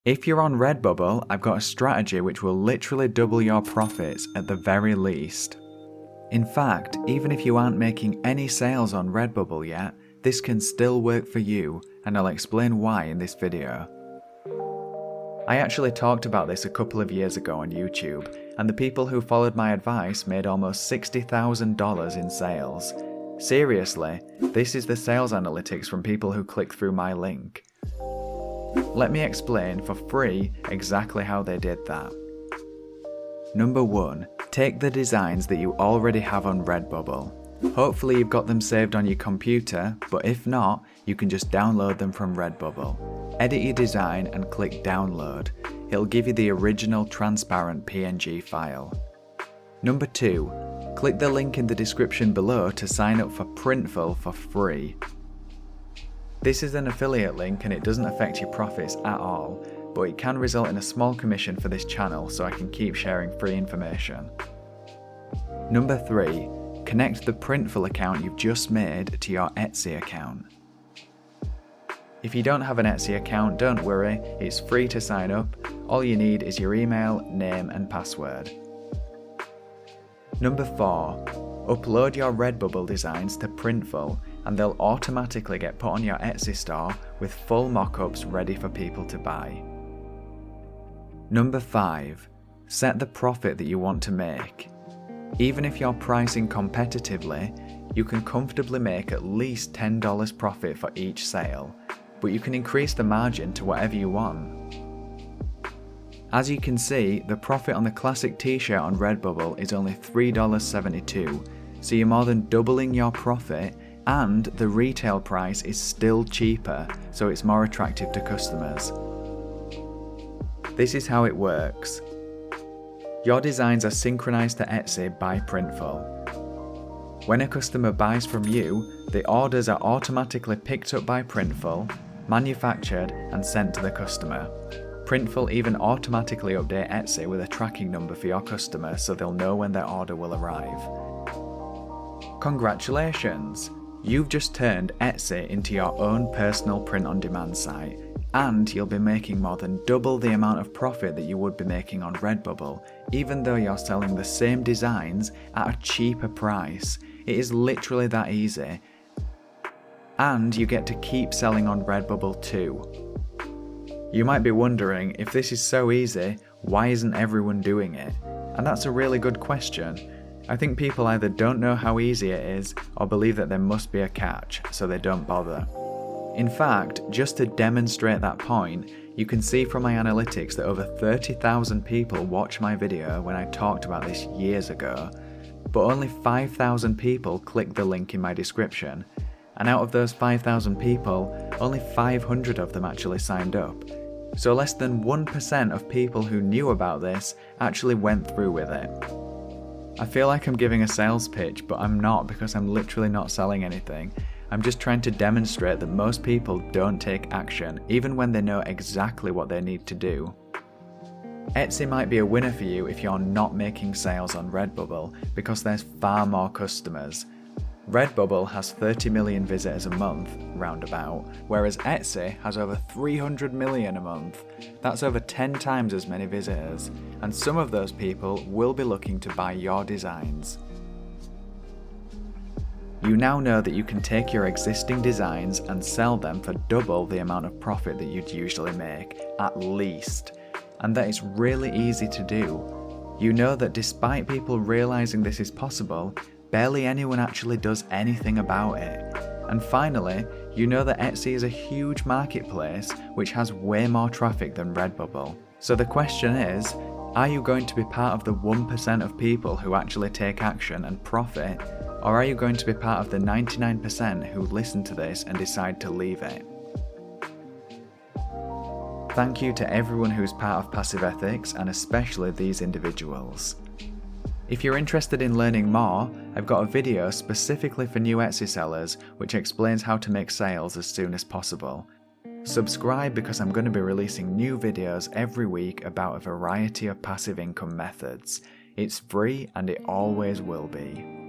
If you're on Redbubble, I've got a strategy which will literally double your profits at the very least. In fact, even if you aren't making any sales on Redbubble yet, this can still work for you, and I'll explain why in this video. I actually talked about this a couple of years ago on YouTube, and the people who followed my advice made almost $60,000 in sales. Seriously, this is the sales analytics from people who click through my link. Let me explain for free exactly how they did that. Number 1. Take the designs that you already have on Redbubble. Hopefully you've got them saved on your computer, but if not, you can just download them from Redbubble. Edit your design and click download. It'll give you the original transparent PNG file. Number 2. Click the link in the description below to sign up for Printful for free. This is an affiliate link and it doesn't affect your profits at all, but it can result in a small commission for this channel so I can keep sharing free information. Number 3. Connect the Printful account you've just made to your Etsy account. If you don't have an Etsy account, don't worry, it's free to sign up. All you need is your email, name and password. Number 4. Upload your Redbubble designs to Printful and they'll automatically get put on your Etsy store with full mock-ups ready for people to buy. Number 5. Set the profit that you want to make. Even if you're pricing competitively, you can comfortably make at least $10 profit for each sale, but you can increase the margin to whatever you want. As you can see, the profit on the classic t-shirt on Redbubble is only $3.72, so you're more than doubling your profit, and the retail price is still cheaper, so it's more attractive to customers. This is how it works. Your designs are synchronized to Etsy by Printful. When a customer buys from you, the orders are automatically picked up by Printful, manufactured and sent to the customer. Printful even automatically update Etsy with a tracking number for your customer so they'll know when their order will arrive. Congratulations! You've just turned Etsy into your own personal print-on-demand site, and you'll be making more than double the amount of profit that you would be making on Redbubble, even though you're selling the same designs at a cheaper price. It is literally that easy. And you get to keep selling on Redbubble too. You might be wondering, if this is so easy, why isn't everyone doing it? And that's a really good question. I think people either don't know how easy it is or believe that there must be a catch, so they don't bother. In fact, just to demonstrate that point, you can see from my analytics that over 30,000 people watched my video when I talked about this years ago, but only 5,000 people clicked the link in my description, and out of those 5,000 people, only 500 of them actually signed up. So less than 1% of people who knew about this actually went through with it. I feel like I'm giving a sales pitch, but I'm not, because I'm literally not selling anything. I'm just trying to demonstrate that most people don't take action, even when they know exactly what they need to do. Etsy might be a winner for you if you're not making sales on Redbubble, because there's far more customers. Redbubble has 30 million visitors a month, roundabout, whereas Etsy has over 300 million a month. That's over 10 times as many visitors, and some of those people will be looking to buy your designs. You now know that you can take your existing designs and sell them for double the amount of profit that you'd usually make, at least. And that it's really easy to do. You know that despite people realizing this is possible, barely anyone actually does anything about it. And finally, you know that Etsy is a huge marketplace which has way more traffic than Redbubble. So the question is, are you going to be part of the 1% of people who actually take action and profit, or are you going to be part of the 99% who listen to this and decide to leave it? Thank you to everyone who's part of Passive Ethics, and especially these individuals. If you're interested in learning more, I've got a video specifically for new Etsy sellers which explains how to make sales as soon as possible. Subscribe, because I'm going to be releasing new videos every week about a variety of passive income methods. It's free and it always will be.